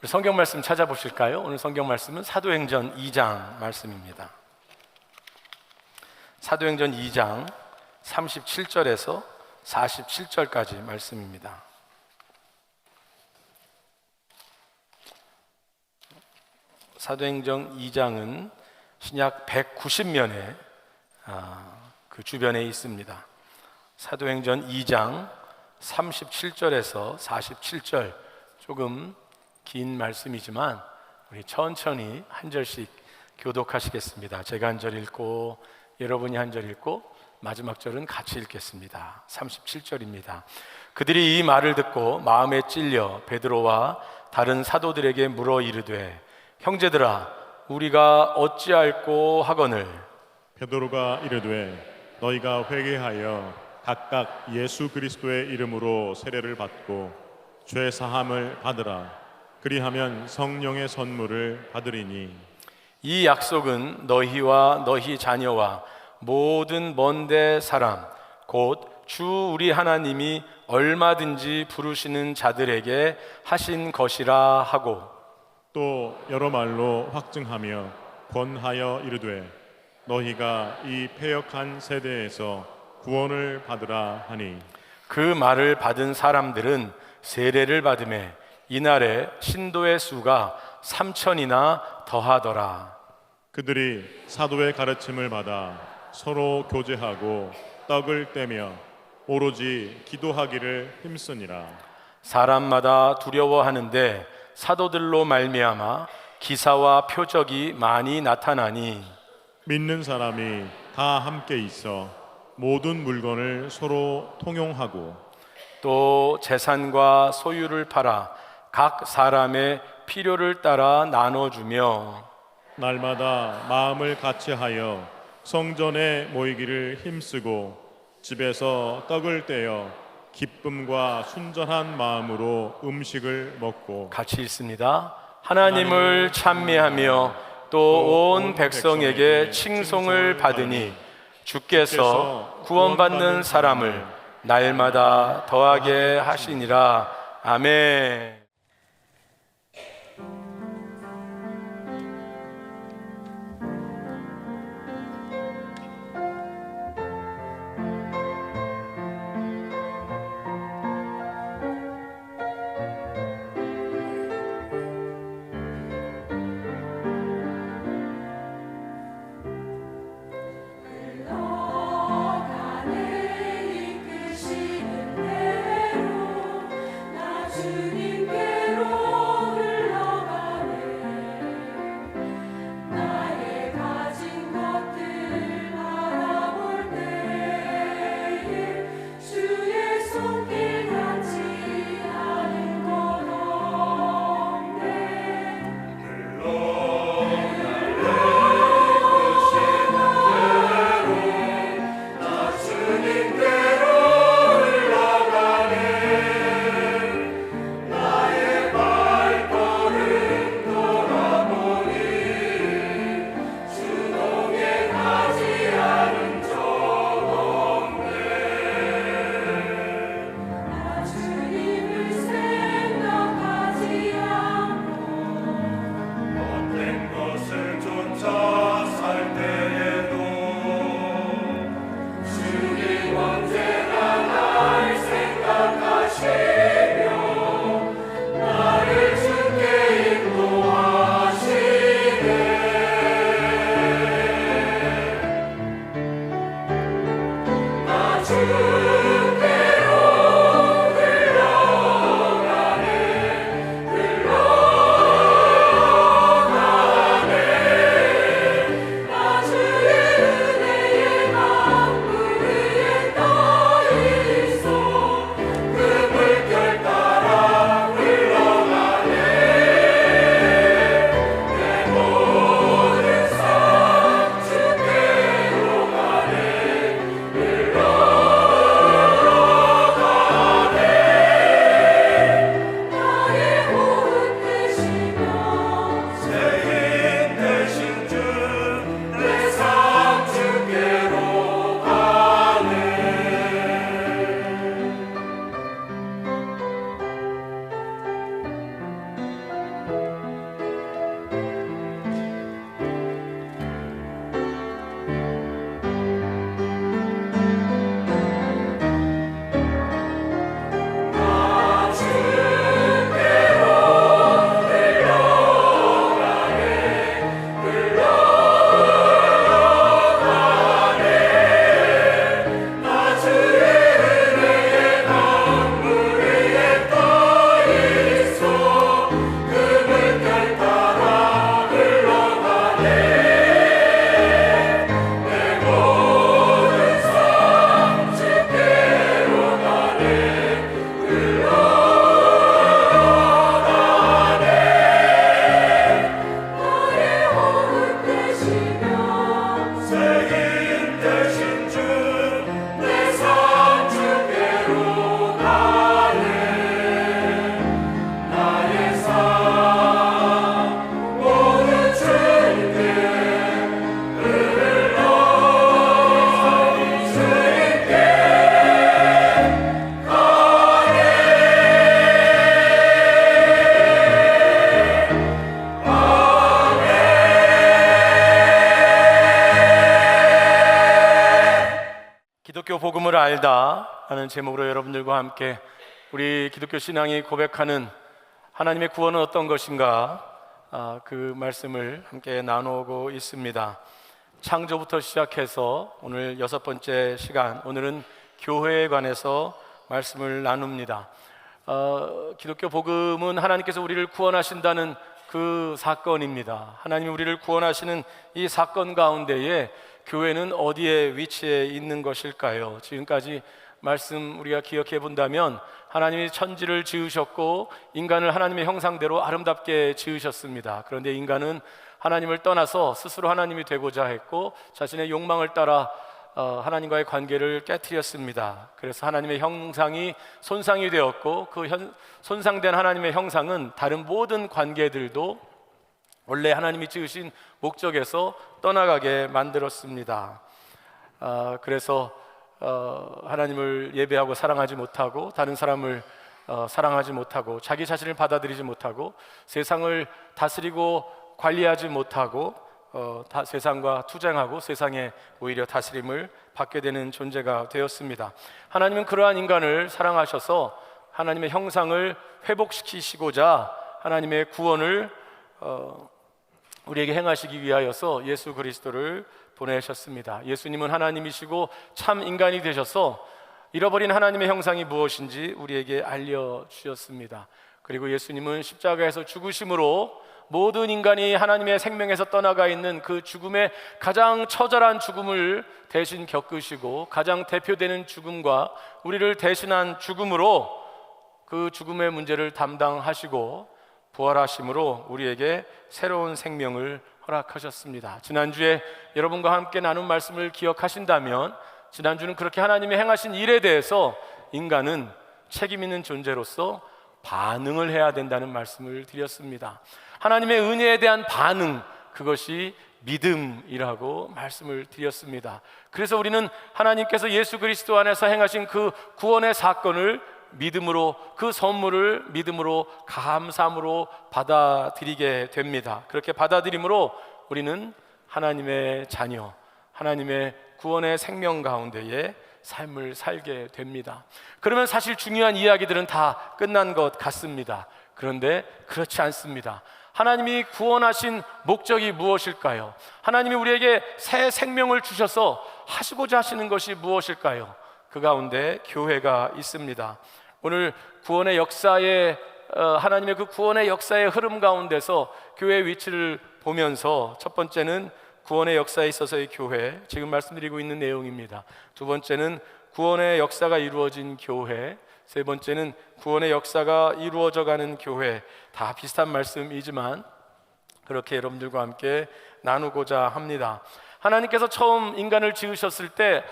성경 말씀 찾아보실까요? 오늘 성경 말씀은 사도행전 2장 말씀입니다. 사도행전 2장 37절에서 47절까지 말씀입니다. 사도행전 2장은 신약 190년에 그 주변에 있습니다. 사도행전 2장 37절에서 47절, 조금 긴 말씀이지만 우리 천천히 한 절씩 교독하시겠습니다. 제가 한 절 읽고 여러분이 한 절 읽고 마지막 절은 같이 읽겠습니다. 37절입니다. 그들이 이 말을 듣고 마음에 찔려 베드로와 다른 사도들에게 물어 이르되, 형제들아, 우리가 어찌할꼬 하거늘. 베드로가 이르되, 너희가 회개하여 각각 예수 그리스도의 이름으로 세례를 받고 죄 사함을 받으라. 그리하면 성령의 선물을 받으리니. 이 약속은 너희와 너희 자녀와 모든 먼데 사람 곧 주 우리 하나님이 얼마든지 부르시는 자들에게 하신 것이라 하고, 또 여러 말로 확증하며 권하여 이르되, 너희가 이 패역한 세대에서 구원을 받으라 하니. 그 말을 받은 사람들은 세례를 받음에 이날에 신도의 수가 3,000이나 더하더라. 그들이 사도의 가르침을 받아 서로 교제하고 떡을 떼며 오로지 기도하기를 힘쓰니라. 사람마다 두려워하는데 사도들로 말미암아 기사와 표적이 많이 나타나니, 믿는 사람이 다 함께 있어 모든 물건을 서로 통용하고 또 재산과 소유를 팔아 각 사람의 필요를 따라 나눠주며 날마다 마음을 같이하여 성전에 모이기를 힘쓰고 집에서 떡을 떼어 기쁨과 순전한 마음으로 음식을 먹고. 같이 읽습니다. 하나님을 찬미하며 또 온 백성에게 칭송을 받으니 주께서 구원받는 사람을 날마다 더하게 하시니라. 아멘. 복음을 알다 하는 제목으로 여러분들과 함께 우리 기독교 신앙이 고백하는 하나님의 구원은 어떤 것인가, 그 말씀을 함께 나누고 있습니다. 창조부터 시작해서 오늘 6번째 시간, 오늘은 교회에 관해서 말씀을 나눕니다. 기독교 복음은 하나님께서 우리를 구원하신다는 그 사건입니다. 하나님이 우리를 구원하시는 이 사건 가운데에 교회는 어디에 위치해 있는 것일까요? 지금까지 말씀 우리가 기억해 본다면 하나님이 천지를 지으셨고 인간을 하나님의 형상대로 아름답게 지으셨습니다. 그런데 인간은 하나님을 떠나서 스스로 하나님이 되고자 했고 자신의 욕망을 따라 하나님과의 관계를 깨트렸습니다. 그래서 하나님의 형상이 손상이 되었고 그 손상된 하나님의 형상은 다른 모든 관계들도 원래 하나님이 지으신 목적에서 떠나가게 만들었습니다. 그래서 하나님을 예배하고 사랑하지 못하고 다른 사람을 사랑하지 못하고 자기 자신을 받아들이지 못하고 세상을 다스리고 관리하지 못하고 세상과 투쟁하고 세상에 오히려 다스림을 받게 되는 존재가 되었습니다. 하나님은 그러한 인간을 사랑하셔서 하나님의 형상을 회복시키시고자 하나님의 구원을 우리에게 행하시기 위하여서 예수 그리스도를 보내셨습니다. 예수님은 하나님이시고 참 인간이 되셔서 잃어버린 하나님의 형상이 무엇인지 우리에게 알려주셨습니다. 그리고 예수님은 십자가에서 죽으심으로 모든 인간이 하나님의 생명에서 떠나가 있는 그 죽음의 가장 처절한 죽음을 대신 겪으시고 가장 대표되는 죽음과 우리를 대신한 죽음으로 그 죽음의 문제를 담당하시고 부활하심으로 우리에게 새로운 생명을 허락하셨습니다. 지난주에 여러분과 함께 나눈 말씀을 기억하신다면 지난주는 그렇게 하나님이 행하신 일에 대해서 인간은 책임 있는 존재로서 반응을 해야 된다는 말씀을 드렸습니다. 하나님의 은혜에 대한 반응, 그것이 믿음이라고 말씀을 드렸습니다. 그래서 우리는 하나님께서 예수 그리스도 안에서 행하신 그 구원의 사건을 믿음으로, 그 선물을 믿음으로 감사함으로 받아들이게 됩니다. 그렇게 받아들임으로 우리는 하나님의 자녀, 하나님의 구원의 생명 가운데에 삶을 살게 됩니다. 그러면 사실 중요한 이야기들은 다 끝난 것 같습니다. 그런데 그렇지 않습니다. 하나님이 구원하신 목적이 무엇일까요? 하나님이 우리에게 새 생명을 주셔서 하시고자 하시는 것이 무엇일까요? 그 가운데 교회가 있습니다. 오늘 구원의 역사에 하나님의 그 구원의 역사의 흐름 가운데서 교회의 위치를 보면서 첫 번째는 구원의 역사에 있어서의 교회, 지금 말씀드리고 있는 내용입니다. 두 번째는 구원의 역사가 이루어진 교회, 세 번째는 구원의 역사가 이루어져가는 교회. 다 비슷한 말씀이지만 그렇게 여러분들과 함께 나누고자 합니다. 하나님께서 처음 인간을 지으셨을 때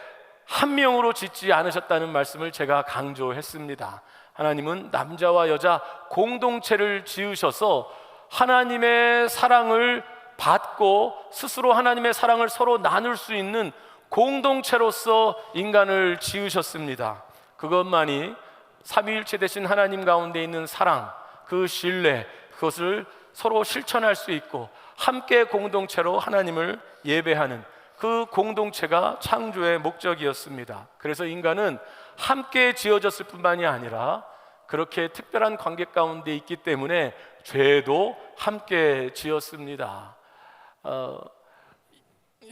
한 명으로 짓지 않으셨다는 말씀을 제가 강조했습니다. 하나님은 남자와 여자 공동체를 지으셔서 하나님의 사랑을 받고 스스로 하나님의 사랑을 서로 나눌 수 있는 공동체로서 인간을 지으셨습니다. 그것만이 삼위일체 되신 하나님 가운데 있는 사랑, 그 신뢰, 그것을 서로 실천할 수 있고 함께 공동체로 하나님을 예배하는 그 공동체가 창조의 목적이었습니다. 그래서 인간은 함께 지어졌을 뿐만이 아니라 그렇게 특별한 관계 가운데 있기 때문에 죄도 함께 지었습니다.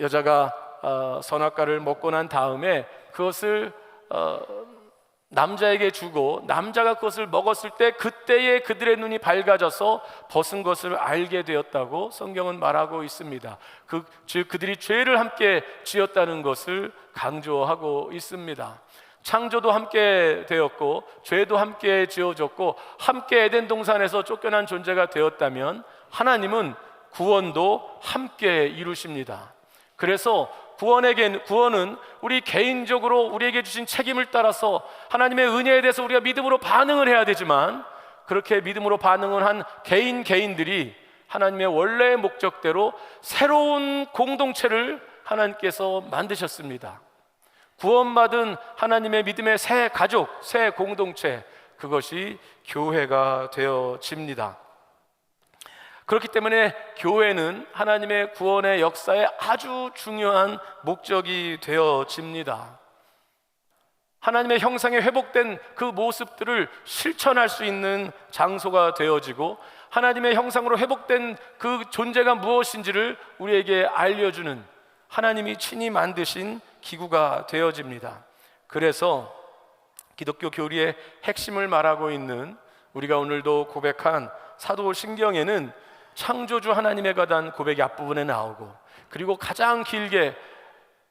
여자가 선악과를 먹고 난 다음에 그것을 남자에게 주고 남자가 그것을 먹었을 때 그때에 그들의 눈이 밝아져서 벗은 것을 알게 되었다고 성경은 말하고 있습니다. 즉 그들이 죄를 함께 지었다는 것을 강조하고 있습니다. 창조도 함께 되었고 죄도 함께 지어졌고 함께 에덴 동산에서 쫓겨난 존재가 되었다면 하나님은 구원도 함께 이루십니다. 그래서 구원은 우리 개인적으로 우리에게 주신 책임을 따라서 하나님의 은혜에 대해서 우리가 믿음으로 반응을 해야 되지만 그렇게 믿음으로 반응을 한 개인들이 하나님의 원래의 목적대로 새로운 공동체를 하나님께서 만드셨습니다. 구원받은 하나님의 믿음의 새 가족, 새 공동체, 그것이 교회가 되어집니다. 그렇기 때문에 교회는 하나님의 구원의 역사에 아주 중요한 목적이 되어집니다. 하나님의 형상에 회복된 그 모습들을 실천할 수 있는 장소가 되어지고, 하나님의 형상으로 회복된 그 존재가 무엇인지를 우리에게 알려주는 하나님이 친히 만드신 기구가 되어집니다. 그래서 기독교 교리의 핵심을 말하고 있는 우리가 오늘도 고백한 사도신경에는 창조주 하나님에 관한 고백이 앞부분에 나오고, 그리고 가장 길게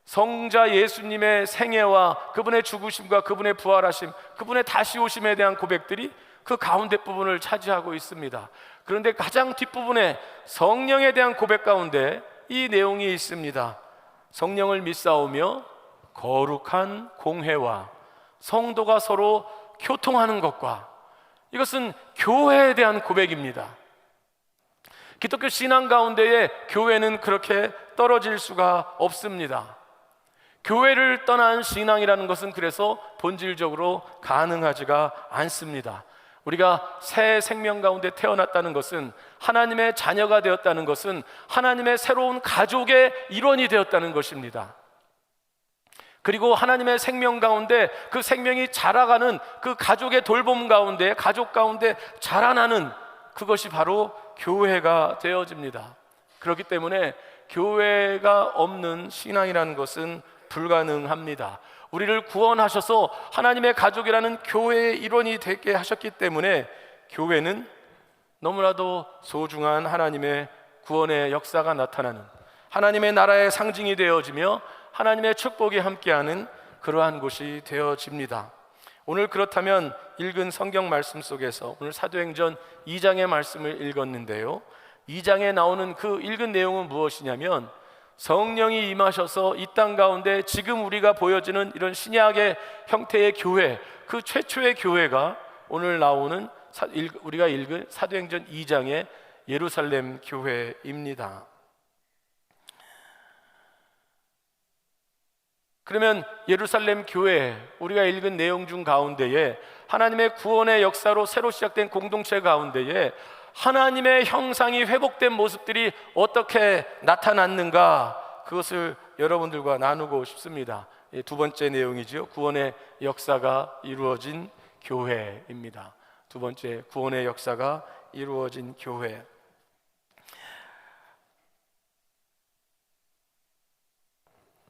성자 예수님의 생애와 그분의 죽으심과 그분의 부활하심, 그분의 다시 오심에 대한 고백들이 그 가운데 부분을 차지하고 있습니다. 그런데 가장 뒷부분에 성령에 대한 고백 가운데 이 내용이 있습니다. 성령을 믿사오며 거룩한 공회와 성도가 서로 교통하는 것과, 이것은 교회에 대한 고백입니다. 기독교 신앙 가운데에 교회는 그렇게 떨어질 수가 없습니다. 교회를 떠난 신앙이라는 것은 그래서 본질적으로 가능하지가 않습니다. 우리가 새 생명 가운데 태어났다는 것은, 하나님의 자녀가 되었다는 것은 하나님의 새로운 가족의 일원이 되었다는 것입니다. 그리고 하나님의 생명 가운데 그 생명이 자라가는 그 가족의 돌봄 가운데, 가족 가운데 자라나는 그것이 바로 교회가 되어집니다. 그렇기 때문에 교회가 없는 신앙이라는 것은 불가능합니다. 우리를 구원하셔서 하나님의 가족이라는 교회의 일원이 되게 하셨기 때문에 교회는 너무나도 소중한 하나님의 구원의 역사가 나타나는, 하나님의 나라의 상징이 되어지며 하나님의 축복이 함께하는 그러한 곳이 되어집니다. 오늘 그렇다면 읽은 성경 말씀 속에서 오늘 사도행전 2장의 말씀을 읽었는데요, 2장에 나오는 그 읽은 내용은 무엇이냐면, 성령이 임하셔서 이 땅 가운데 지금 우리가 보여지는 이런 신약의 형태의 교회, 그 최초의 교회가 오늘 나오는 우리가 읽은 사도행전 2장의 예루살렘 교회입니다. 그러면 예루살렘 교회, 우리가 읽은 내용 중 가운데에 하나님의 구원의 역사로 새로 시작된 공동체 가운데에 하나님의 형상이 회복된 모습들이 어떻게 나타났는가, 그것을 여러분들과 나누고 싶습니다. 두 번째 내용이죠. 구원의 역사가 이루어진 교회입니다. 두 번째, 구원의 역사가 이루어진 교회.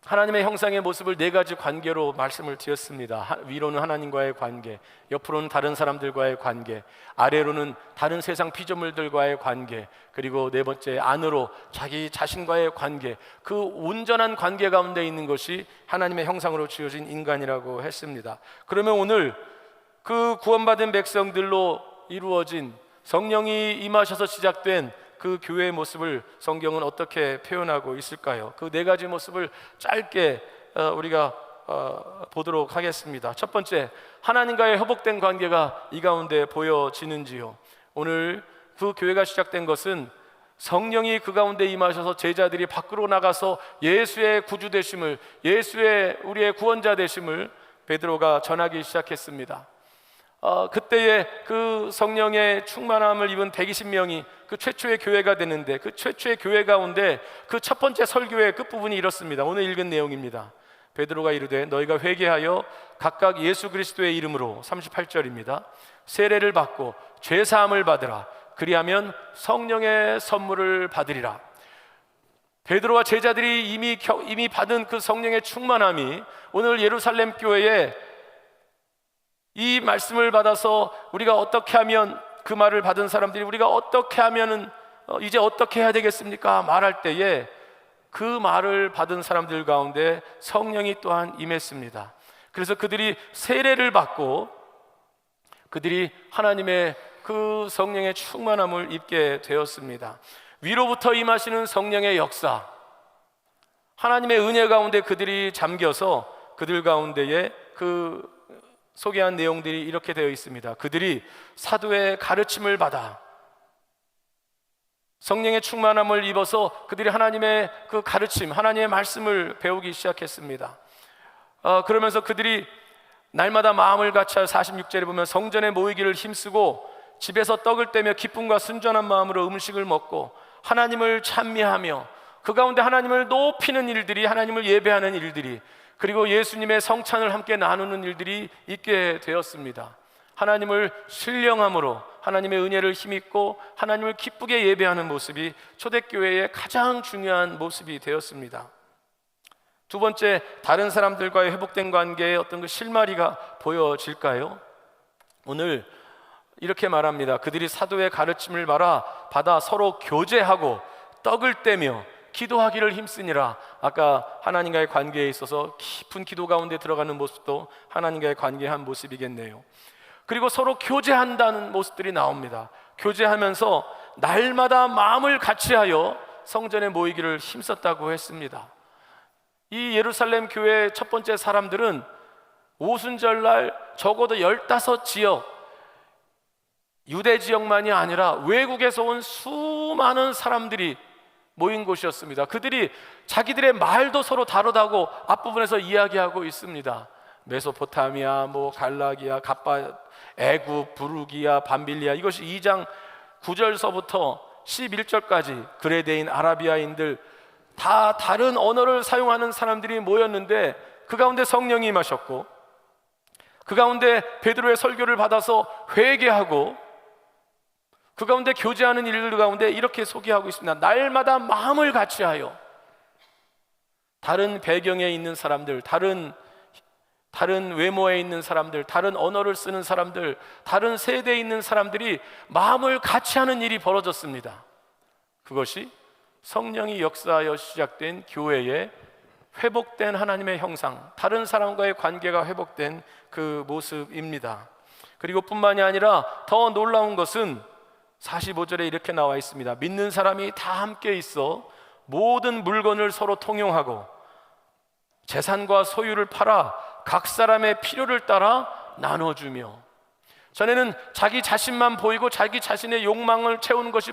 하나님의 형상의 모습을 네 가지 관계로 말씀을 드렸습니다. 위로는 하나님과의 관계, 옆으로는 다른 사람들과의 관계, 아래로는 다른 세상 피조물들과의 관계, 그리고 네 번째, 안으로 자기 자신과의 관계. 그 온전한 관계 가운데 있는 것이 하나님의 형상으로 지어진 인간이라고 했습니다. 그러면 오늘 그 구원받은 백성들로 이루어진, 성령이 임하셔서 시작된 그 교회의 모습을 성경은 어떻게 표현하고 있을까요? 그 네 가지 모습을 짧게 우리가 보도록 하겠습니다. 첫 번째, 하나님과의 회복된 관계가 이 가운데 보여지는지요? 오늘 그 교회가 시작된 것은 성령이 그 가운데 임하셔서 제자들이 밖으로 나가서 예수의 구주 되심을, 예수의 우리의 구원자 되심을 베드로가 전하기 시작했습니다. 그때에 그 성령의 충만함을 입은 120명이 그 최초의 교회가 되는데, 그 최초의 교회 가운데 그 첫 번째 설교의 끝부분이 이렇습니다. 오늘 읽은 내용입니다. 베드로가 이르되 너희가 회개하여 각각 예수 그리스도의 이름으로, 38절입니다, 세례를 받고 죄 사함을 받으라. 그리하면 성령의 선물을 받으리라. 베드로와 제자들이 이미 받은 그 성령의 충만함이 오늘 예루살렘 교회에 이 말씀을 받아서 우리가 어떻게 하면, 그 말을 받은 사람들이 우리가 어떻게 하면은 이제 어떻게 해야 되겠습니까? 말할 때에 그 말을 받은 사람들 가운데 성령이 또한 임했습니다. 그래서 그들이 세례를 받고 그들이 하나님의 그 성령의 충만함을 입게 되었습니다. 위로부터 임하시는 성령의 역사, 하나님의 은혜 가운데 그들이 잠겨서 그들 가운데에 그 소개한 내용들이 이렇게 되어 있습니다. 그들이 사도의 가르침을 받아 성령의 충만함을 입어서 그들이 하나님의 그 가르침, 하나님의 말씀을 배우기 시작했습니다. 그러면서 그들이 날마다 마음을 같여 46절에 보면 성전에 모이기를 힘쓰고 집에서 떡을 떼며 기쁨과 순전한 마음으로 음식을 먹고 하나님을 찬미하며, 그 가운데 하나님을 높이는 일들이, 하나님을 예배하는 일들이, 그리고 예수님의 성찬을 함께 나누는 일들이 있게 되었습니다. 하나님을 신령함으로 하나님의 은혜를 힘입고 하나님을 기쁘게 예배하는 모습이 초대교회의 가장 중요한 모습이 되었습니다. 두 번째, 다른 사람들과의 회복된 관계에 어떤 그 실마리가 보여질까요? 오늘 이렇게 말합니다. 그들이 사도의 가르침을 받아 서로 교제하고 떡을 떼며 기도하기를 힘쓰니라. 아까 하나님과의 관계에 있어서 깊은 기도 가운데 들어가는 모습도 하나님과의 관계의 한 모습이겠네요. 그리고 서로 교제한다는 모습들이 나옵니다. 교제하면서 날마다 마음을 같이하여 성전에 모이기를 힘썼다고 했습니다. 이 예루살렘 교회의 첫 번째 사람들은 오순절날 적어도 15지역, 유대 지역만이 아니라 외국에서 온 수많은 사람들이 모인 곳이었습니다. 그들이 자기들의 말도 서로 다르다고 앞부분에서 이야기하고 있습니다. 메소포타미아, 갈라기아, 갑바, 애굽, 부르기아, 밤빌리아, 이것이 2장 9절서부터 11절까지 그레데인, 아라비아인들 다 다른 언어를 사용하는 사람들이 모였는데 그 가운데 성령이 임하셨고 그 가운데 베드로의 설교를 받아서 회개하고 그 가운데 교제하는 일들 가운데 이렇게 소개하고 있습니다. 날마다 마음을 같이하여 다른 배경에 있는 사람들, 다른 외모에 있는 사람들, 다른 언어를 쓰는 사람들, 다른 세대에 있는 사람들이 마음을 같이 하는 일이 벌어졌습니다. 그것이 성령이 역사하여 시작된 교회의 회복된 하나님의 형상, 다른 사람과의 관계가 회복된 그 모습입니다. 그리고 뿐만이 아니라 더 놀라운 것은 45절에 이렇게 나와 있습니다. 믿는 사람이 다 함께 있어 모든 물건을 서로 통용하고 재산과 소유를 팔아 각 사람의 필요를 따라 나눠주며, 전에는 자기 자신만 보이고 자기 자신의 욕망을 채우는 것이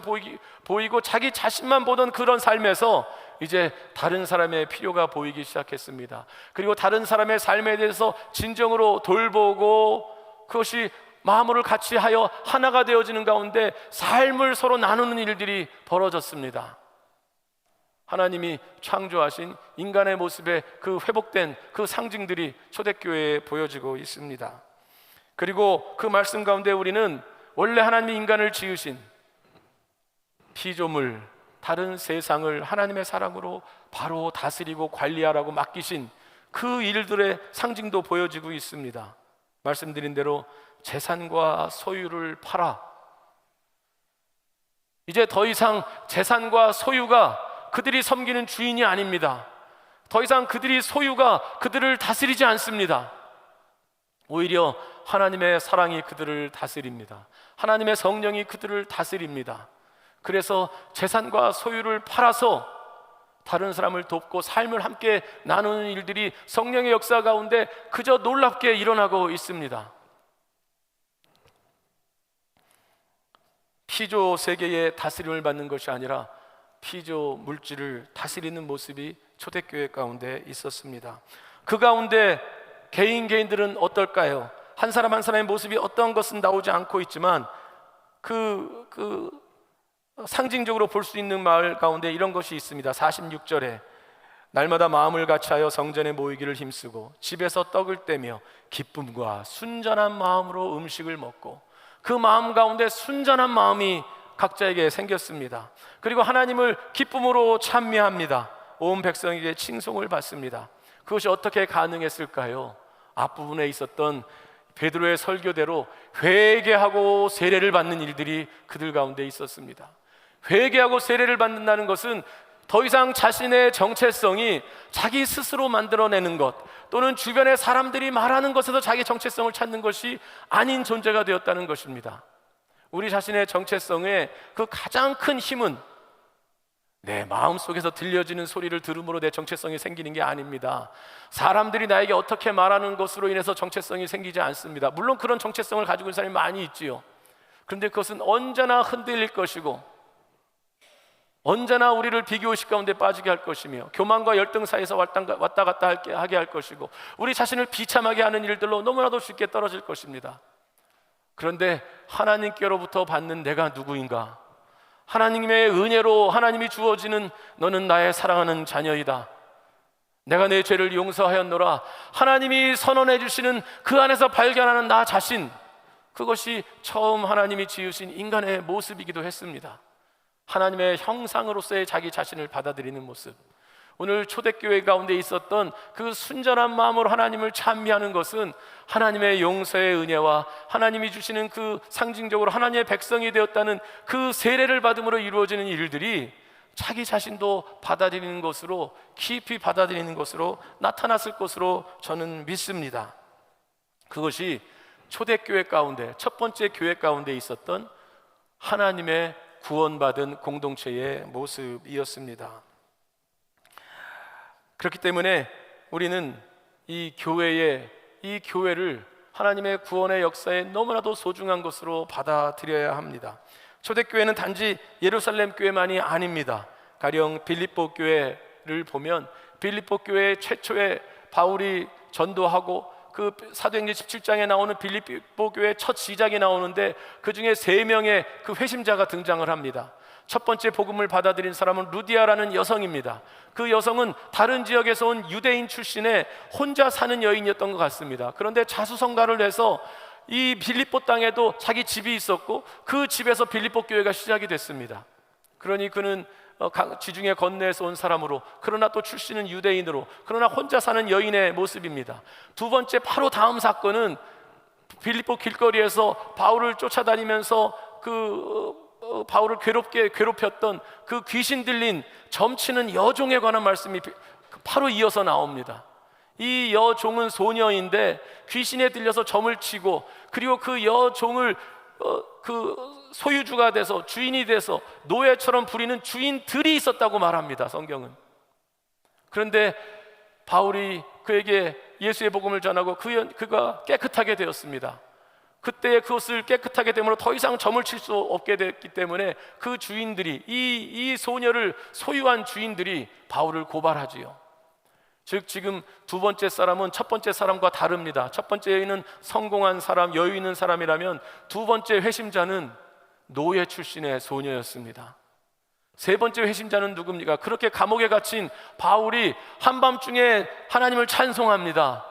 보이고 자기 자신만 보던 그런 삶에서 이제 다른 사람의 필요가 보이기 시작했습니다. 그리고 다른 사람의 삶에 대해서 진정으로 돌보고 그것이 마음을 같이 하여 하나가 되어지는 가운데 삶을 서로 나누는 일들이 벌어졌습니다. 하나님이 창조하신 인간의 모습에 그 회복된 그 상징들이 초대교회에 보여지고 있습니다. 그리고 그 말씀 가운데 우리는 원래 하나님이 인간을 지으신 피조물, 다른 세상을 하나님의 사랑으로 바로 다스리고 관리하라고 맡기신 그 일들의 상징도 보여지고 있습니다. 말씀드린 대로 재산과 소유를 팔아 이제 더 이상 재산과 소유가 그들이 섬기는 주인이 아닙니다. 더 이상 그들이 소유가 그들을 다스리지 않습니다. 오히려 하나님의 사랑이 그들을 다스립니다. 하나님의 성령이 그들을 다스립니다. 그래서 재산과 소유를 팔아서 다른 사람을 돕고 삶을 함께 나누는 일들이 성령의 역사 가운데 그저 놀랍게 일어나고 있습니다. 피조 세계의 다스림을 받는 것이 아니라 피조 물질을 다스리는 모습이 초대교회 가운데 있었습니다. 그 가운데 개인들은 어떨까요? 한 사람 한 사람의 모습이 어떤 것은 나오지 않고 있지만 그 상징적으로 볼 수 있는 말 가운데 이런 것이 있습니다. 46절에 날마다 마음을 같이하여 성전에 모이기를 힘쓰고 집에서 떡을 떼며 기쁨과 순전한 마음으로 음식을 먹고, 그 마음 가운데 순전한 마음이 각자에게 생겼습니다. 그리고 하나님을 기쁨으로 찬미합니다. 온 백성에게 칭송을 받습니다. 그것이 어떻게 가능했을까요? 앞부분에 있었던 베드로의 설교대로 회개하고 세례를 받는 일들이 그들 가운데 있었습니다. 회개하고 세례를 받는다는 것은 더 이상 자신의 정체성이 자기 스스로 만들어내는 것 또는 주변의 사람들이 말하는 것에서 자기 정체성을 찾는 것이 아닌 존재가 되었다는 것입니다. 우리 자신의 정체성의 그 가장 큰 힘은 내 마음속에서 들려지는 소리를 들음으로 내 정체성이 생기는 게 아닙니다. 사람들이 나에게 어떻게 말하는 것으로 인해서 정체성이 생기지 않습니다. 물론 그런 정체성을 가지고 있는 사람이 많이 있지요. 그런데 그것은 언제나 흔들릴 것이고 언제나 우리를 비교의식 가운데 빠지게 할 것이며 교만과 열등 사이에서 왔다 갔다 하게 할 것이고 우리 자신을 비참하게 하는 일들로 너무나도 쉽게 떨어질 것입니다. 그런데 하나님께로부터 받는 내가 누구인가? 하나님의 은혜로 하나님이 주어지는 너는 나의 사랑하는 자녀이다, 내가 내 죄를 용서하였노라. 하나님이 선언해 주시는 그 안에서 발견하는 나 자신, 그것이 처음 하나님이 지으신 인간의 모습이기도 했습니다. 하나님의 형상으로서의 자기 자신을 받아들이는 모습. 오늘 초대교회 가운데 있었던 그 순전한 마음으로 하나님을 찬미하는 것은 하나님의 용서의 은혜와 하나님이 주시는 그 상징적으로 하나님의 백성이 되었다는 그 세례를 받음으로 이루어지는 일들이 자기 자신도 받아들이는 것으로, 깊이 받아들이는 것으로 나타났을 것으로 저는 믿습니다. 그것이 초대교회 가운데, 첫 번째 교회 가운데 있었던 하나님의 구원받은 공동체의 모습이었습니다. 그렇기 때문에 우리는 이 교회를 하나님의 구원의 역사에 너무나도 소중한 것으로 받아들여야 합니다. 초대교회는 단지 예루살렘 교회만이 아닙니다. 가령 빌립보 교회를 보면 빌립보 교회 최초에 바울이 전도하고 그 사도행전 17장에 나오는 빌립보 교회 첫 시작이 나오는데 그 중에 3명의 그 회심자가 등장을 합니다. 첫 번째 복음을 받아들인 사람은 루디아라는 여성입니다. 그 여성은 다른 지역에서 온 유대인 출신의 혼자 사는 여인이었던 것 같습니다. 그런데 자수성가를 해서 이 빌립보 땅에도 자기 집이 있었고 그 집에서 빌립보 교회가 시작이 됐습니다. 그러니 그는 지중해 건너에서 온 사람으로, 그러나 또 출신은 유대인으로, 그러나 혼자 사는 여인의 모습입니다. 두 번째, 바로 다음 사건은 빌립보 길거리에서 바울을 쫓아다니면서 바울을 괴롭혔던 그 귀신 들린 점치는 여종에 관한 말씀이 바로 이어서 나옵니다. 이 여종은 소녀인데 귀신에 들려서 점을 치고, 그리고 그 여종을 그 소유주가 돼서, 주인이 돼서 노예처럼 부리는 주인들이 있었다고 말합니다, 성경은. 그런데 바울이 그에게 예수의 복음을 전하고 그가 깨끗하게 되었습니다. 그때 그것을 깨끗하게 됨으로 더 이상 점을 칠 수 없게 됐기 때문에 그 주인들이, 이 소녀를 소유한 주인들이 바울을 고발하지요. 즉 지금 두 번째 사람은 첫 번째 사람과 다릅니다. 첫 번째 여인은 성공한 사람, 여유 있는 사람이라면 두 번째 회심자는 노예 출신의 소녀였습니다. 세 번째 회심자는 누굽니까? 그렇게 감옥에 갇힌 바울이 한밤중에 하나님을 찬송합니다.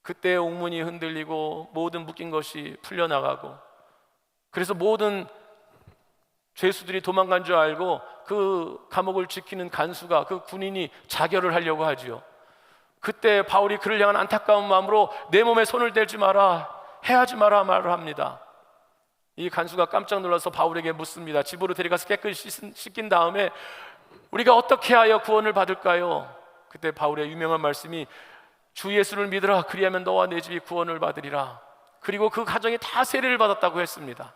그때 옥문이 흔들리고 모든 묶인 것이 풀려나가고, 그래서 모든 죄수들이 도망간 줄 알고 그 감옥을 지키는 간수가, 그 군인이 자결을 하려고 하지요. 그때 바울이 그를 향한 안타까운 마음으로 내 몸에 손을 대지 마라, 해하지 마라 말을 합니다. 이 간수가 깜짝 놀라서 바울에게 묻습니다. 집으로 데려가서 깨끗이 씻긴 다음에 우리가 어떻게 하여 구원을 받을까요? 그때 바울의 유명한 말씀이 주 예수를 믿으라, 그리하면 너와 내 집이 구원을 받으리라. 그리고 그 가정이 다 세례를 받았다고 했습니다.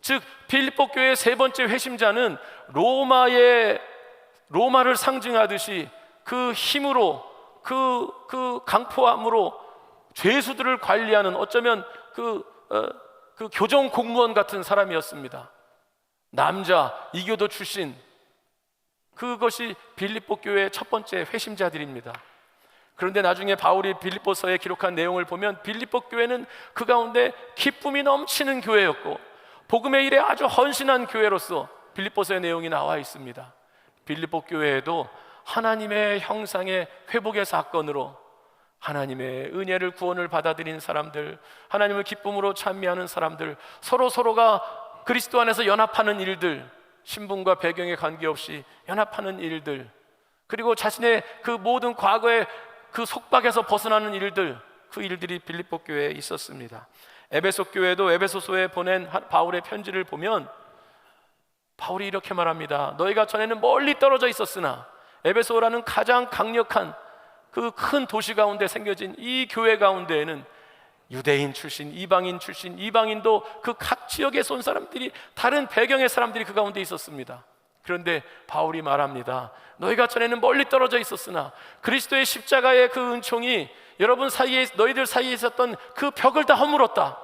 즉 빌립보 교회의 세 번째 회심자는 로마를 상징하듯이 그 힘으로, 그 강포함으로 죄수들을 관리하는, 어쩌면 그 교정 공무원 같은 사람이었습니다. 남자, 이교도 출신, 그것이 빌립보 교회의 첫 번째 회심자들입니다. 그런데 나중에 바울이 빌립보서에 기록한 내용을 보면 빌립보 교회는 그 가운데 기쁨이 넘치는 교회였고 복음의 일에 아주 헌신한 교회로서 빌립보서의 내용이 나와 있습니다. 빌립보 교회에도 하나님의 형상의 회복의 사건으로 하나님의 은혜를, 구원을 받아들인 사람들, 하나님을 기쁨으로 찬미하는 사람들, 서로가 그리스도 안에서 연합하는 일들, 신분과 배경에 관계없이 연합하는 일들, 그리고 자신의 그 모든 과거의 그 속박에서 벗어나는 일들, 그 일들이 빌립보 교회에 있었습니다. 에베소 교회도 에베소서에 보낸 바울의 편지를 보면 바울이 이렇게 말합니다. 너희가 전에는 멀리 떨어져 있었으나, 에베소라는 가장 강력한 그 큰 도시 가운데 생겨진 이 교회 가운데에는 유대인 출신, 이방인 출신, 이방인도 그 각 지역에서 온 사람들이, 다른 배경의 사람들이 그 가운데 있었습니다. 그런데 바울이 말합니다. 너희가 전에는 멀리 떨어져 있었으나 그리스도의 십자가의 그 은총이 너희들 사이에 있었던 그 벽을 다 허물었다.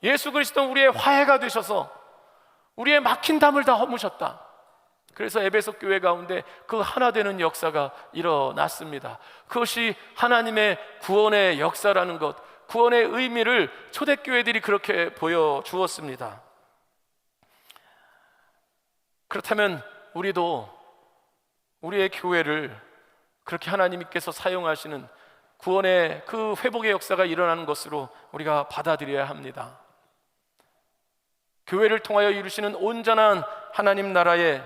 예수 그리스도는 우리의 화해가 되셔서 우리의 막힌 담을 다 허무셨다. 그래서 에베소 교회 가운데 그 하나 되는 역사가 일어났습니다. 그것이 하나님의 구원의 역사라는 것, 구원의 의미를 초대교회들이 그렇게 보여주었습니다. 그렇다면 우리도 우리의 교회를 그렇게 하나님께서 사용하시는 구원의 그 회복의 역사가 일어나는 것으로 우리가 받아들여야 합니다. 교회를 통하여 이루시는 온전한 하나님 나라의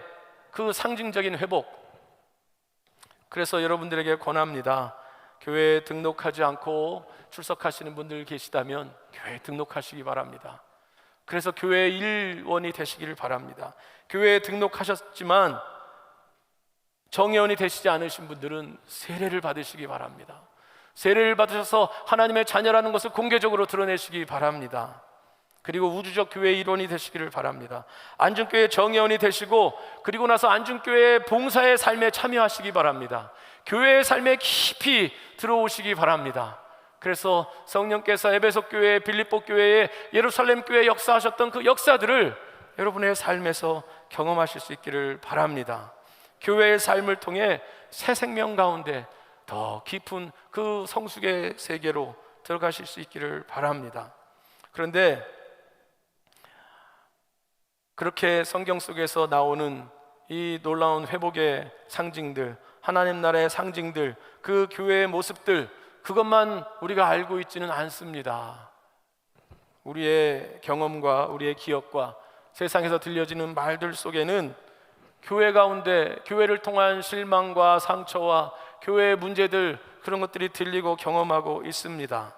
그 상징적인 회복, 그래서 여러분들에게 권합니다. 교회에 등록하지 않고 출석하시는 분들 계시다면 교회에 등록하시기 바랍니다. 그래서 교회 일원이 되시기를 바랍니다. 교회에 등록하셨지만 정회원이 되시지 않으신 분들은 세례를 받으시기 바랍니다. 세례를 받으셔서 하나님의 자녀라는 것을 공개적으로 드러내시기 바랍니다. 그리고 우주적 교회 일원이 되시기를 바랍니다. 안중교회 정회원이 되시고 그리고 나서 안중교회 봉사의 삶에 참여하시기 바랍니다. 교회의 삶에 깊이 들어오시기 바랍니다. 그래서 성령께서 에베소 교회, 빌립보 교회에 예루살렘 교회에 역사하셨던 그 역사들을 여러분의 삶에서 경험하실 수 있기를 바랍니다. 교회의 삶을 통해 새 생명 가운데 더 깊은 그 성숙의 세계로 들어가실 수 있기를 바랍니다. 그런데 그렇게 성경 속에서 나오는 이 놀라운 회복의 상징들, 하나님 나라의 상징들, 그 교회의 모습들, 그것만 우리가 알고 있지는 않습니다. 우리의 경험과 우리의 기억과 세상에서 들려지는 말들 속에는 교회 가운데 교회를 통한 실망과 상처와 교회의 문제들, 그런 것들이 들리고 경험하고 있습니다.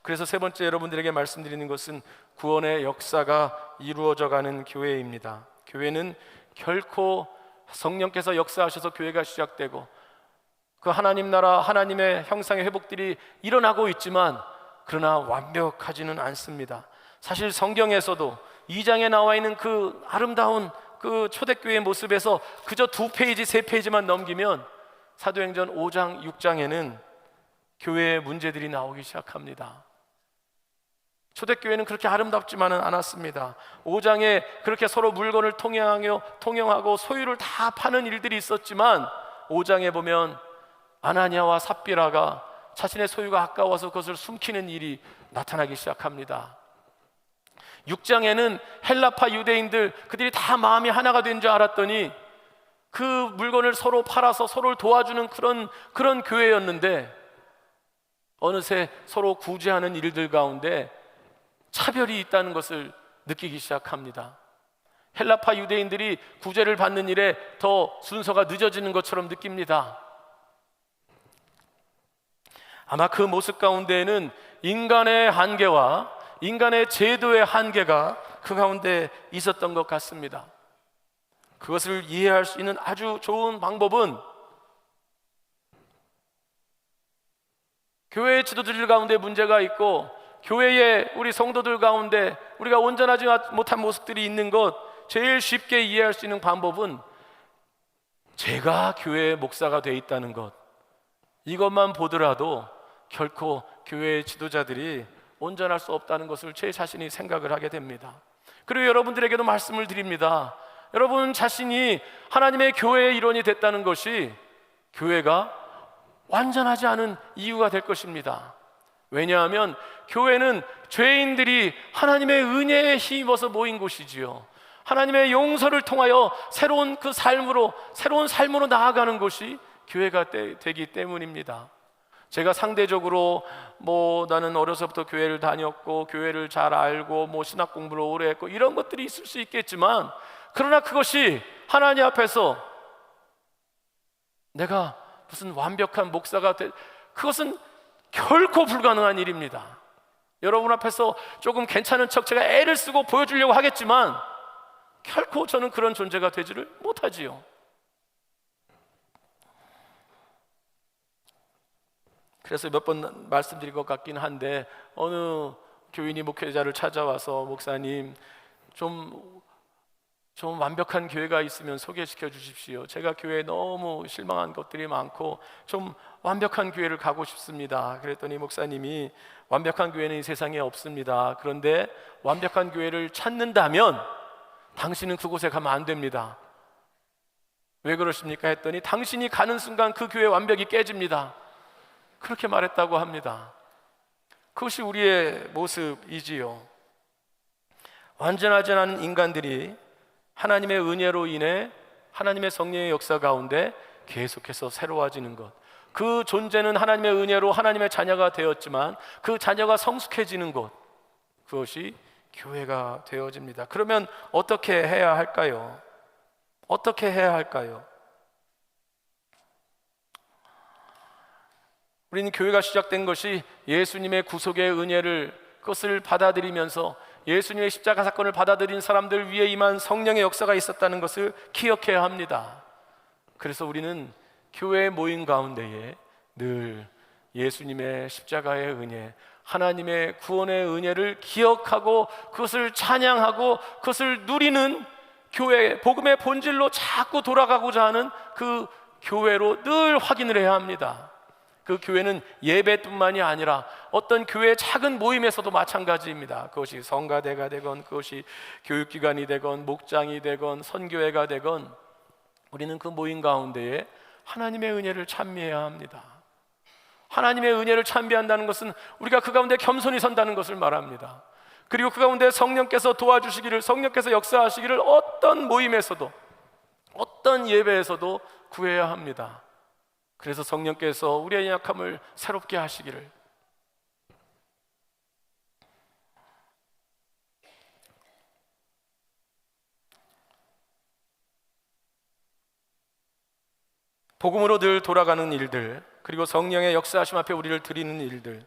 그래서 세 번째 여러분들에게 말씀드리는 것은 구원의 역사가 이루어져 가는 교회입니다. 교회는 결코 성령께서 역사하셔서 교회가 시작되고 그 하나님 나라, 하나님의 형상의 회복들이 일어나고 있지만 그러나 완벽하지는 않습니다. 사실 성경에서도 2장에 나와 있는 그 아름다운 그 초대교회의 모습에서 그저 2페이지, 3페이지만 넘기면 사도행전 5장, 6장에는 교회의 문제들이 나오기 시작합니다. 초대교회는 그렇게 아름답지만은 않았습니다. 5장에 그렇게 서로 물건을 통용하고 소유를 다 파는 일들이 있었지만 5장에 보면 아나니아와 삽비라가 자신의 소유가 아까워서 그것을 숨기는 일이 나타나기 시작합니다. 6장에는 헬라파 유대인들, 그들이 다 마음이 하나가 된 줄 알았더니 그 물건을 서로 팔아서 서로를 도와주는 그런 교회였는데 어느새 서로 구제하는 일들 가운데 차별이 있다는 것을 느끼기 시작합니다. 헬라파 유대인들이 구제를 받는 일에 더 순서가 늦어지는 것처럼 느낍니다. 아마 그 모습 가운데에는 인간의 한계와 인간의 제도의 한계가 그 가운데 있었던 것 같습니다. 그것을 이해할 수 있는 아주 좋은 방법은 교회의 지도자들 가운데 문제가 있고 교회의 우리 성도들 가운데 우리가 온전하지 못한 모습들이 있는 것, 제일 쉽게 이해할 수 있는 방법은 제가 교회의 목사가 돼 있다는 것, 이것만 보더라도 결코 교회의 지도자들이 온전할 수 없다는 것을 제 자신이 생각을 하게 됩니다. 그리고 여러분들에게도 말씀을 드립니다. 여러분 자신이 하나님의 교회의 일원이 됐다는 것이 교회가 완전하지 않은 이유가 될 것입니다. 왜냐하면 교회는 죄인들이 하나님의 은혜에 힘입어서 모인 곳이지요. 하나님의 용서를 통하여 새로운 삶으로 나아가는 곳이 교회가 되기 때문입니다. 제가 상대적으로 나는 어려서부터 교회를 다녔고 교회를 잘 알고 신학 공부를 오래 했고 이런 것들이 있을 수 있겠지만, 그러나 그것이 하나님 앞에서 내가 무슨 완벽한 목사가 그것은 결코 불가능한 일입니다. 여러분 앞에서 조금 괜찮은 척 제가 애를 쓰고 보여주려고 하겠지만 결코 저는 그런 존재가 되지를 못하지요. 그래서 몇 번 말씀드린 것 같긴 한데 어느 교인이 목회자를 찾아와서 목사님 좀 완벽한 교회가 있으면 소개시켜 주십시오. 제가 교회에 너무 실망한 것들이 많고 좀 완벽한 교회를 가고 싶습니다. 그랬더니 목사님이 완벽한 교회는 이 세상에 없습니다. 그런데 완벽한 교회를 찾는다면 당신은 그곳에 가면 안 됩니다. 왜 그러십니까? 했더니 당신이 가는 순간 그 교회 완벽이 깨집니다. 그렇게 말했다고 합니다. 그것이 우리의 모습이지요. 완전하지 않은 인간들이 하나님의 은혜로 인해 하나님의 성령의 역사 가운데 계속해서 새로워지는 것, 그 존재는 하나님의 은혜로 하나님의 자녀가 되었지만 그 자녀가 성숙해지는 곳, 그것이 교회가 되어집니다. 그러면 어떻게 해야 할까요? 어떻게 해야 할까요? 우리는 교회가 시작된 것이 예수님의 구속의 은혜를, 그것을 받아들이면서 예수님의 십자가 사건을 받아들인 사람들 위에 임한 성령의 역사가 있었다는 것을 기억해야 합니다. 그래서 우리는 교회에 모인 가운데에 늘 예수님의 십자가의 은혜, 하나님의 구원의 은혜를 기억하고 그것을 찬양하고 그것을 누리는 교회, 복음의 본질로 자꾸 돌아가고자 하는 그 교회로 늘 확인을 해야 합니다. 그 교회는 예배뿐만이 아니라 어떤 교회의 작은 모임에서도 마찬가지입니다. 그것이 성가대가 되건, 그것이 교육기관이 되건, 목장이 되건, 선교회가 되건, 우리는 그 모임 가운데에 하나님의 은혜를 찬미해야 합니다. 하나님의 은혜를 찬미한다는 것은 우리가 그 가운데 겸손히 선다는 것을 말합니다. 그리고 그 가운데 성령께서 도와주시기를, 성령께서 역사하시기를 어떤 모임에서도, 어떤 예배에서도 구해야 합니다. 그래서 성령께서 우리의 약함을 새롭게 하시기를, 복음으로 늘 돌아가는 일들, 그리고 성령의 역사하심 앞에 우리를 드리는 일들,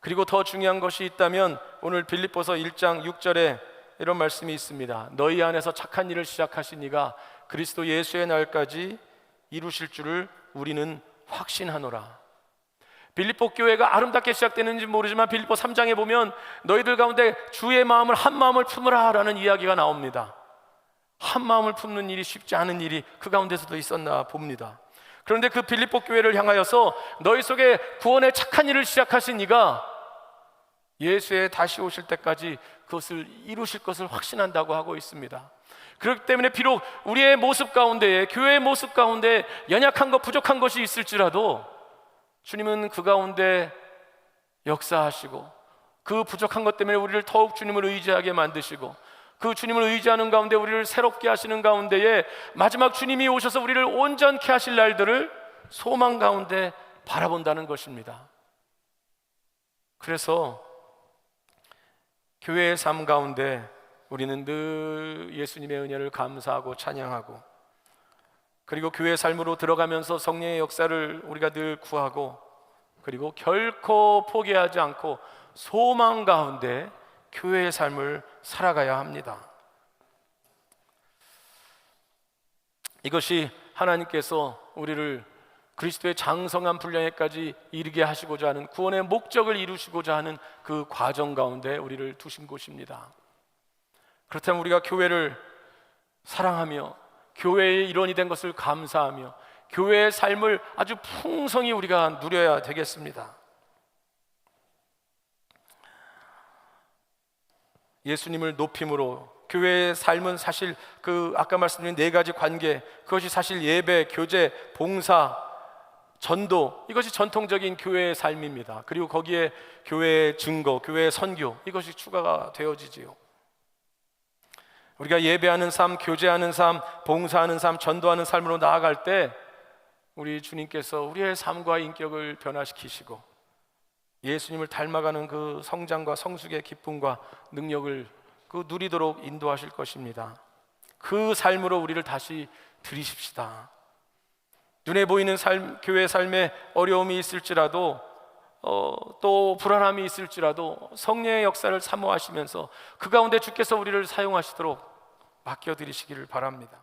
그리고 더 중요한 것이 있다면 오늘 빌립보서 1장 6절에 이런 말씀이 있습니다. 너희 안에서 착한 일을 시작하신 이가 그리스도 예수의 날까지 이루실 줄을 우리는 확신하노라. 빌립보 교회가 아름답게 시작되는지 모르지만 빌립보 3장에 보면 너희들 가운데 주의 마음을 한 마음을 품으라 라는 이야기가 나옵니다. 한 마음을 품는 일이 쉽지 않은 일이 그 가운데서도 있었나 봅니다. 그런데 그 빌립보 교회를 향하여서 너희 속에 구원의 착한 일을 시작하신 이가 예수의 다시 오실 때까지 그것을 이루실 것을 확신한다고 하고 있습니다. 그렇기 때문에 비록 우리의 모습 가운데에, 교회의 모습 가운데 연약한 것, 부족한 것이 있을지라도 주님은 그 가운데 역사하시고 그 부족한 것 때문에 우리를 더욱 주님을 의지하게 만드시고 그 주님을 의지하는 가운데 우리를 새롭게 하시는 가운데에 마지막 주님이 오셔서 우리를 온전케 하실 날들을 소망 가운데 바라본다는 것입니다. 그래서 교회의 삶 가운데 우리는 늘 예수님의 은혜를 감사하고 찬양하고, 그리고 교회의 삶으로 들어가면서 성령의 역사를 우리가 늘 구하고, 그리고 결코 포기하지 않고 소망 가운데 교회의 삶을 살아가야 합니다. 이것이 하나님께서 우리를 그리스도의 장성한 분량에까지 이르게 하시고자 하는, 구원의 목적을 이루시고자 하는 그 과정 가운데 우리를 두신 곳입니다. 그렇다면 우리가 교회를 사랑하며 교회의 일원이 된 것을 감사하며 교회의 삶을 아주 풍성히 우리가 누려야 되겠습니다. 예수님을 높임으로 교회의 삶은 사실 그 아까 말씀드린 네 가지 관계, 그것이 사실 예배, 교제, 봉사, 전도, 이것이 전통적인 교회의 삶입니다. 그리고 거기에 교회의 증거, 교회의 선교, 이것이 추가가 되어지지요. 우리가 예배하는 삶, 교제하는 삶, 봉사하는 삶, 전도하는 삶으로 나아갈 때 우리 주님께서 우리의 삶과 인격을 변화시키시고 예수님을 닮아가는 그 성장과 성숙의 기쁨과 능력을 그 누리도록 인도하실 것입니다. 그 삶으로 우리를 다시 들이십시다. 눈에 보이는 삶, 교회의 삶에 어려움이 있을지라도 또 불안함이 있을지라도 성령의 역사를 사모하시면서 그 가운데 주께서 우리를 사용하시도록 맡겨드리시기를 바랍니다.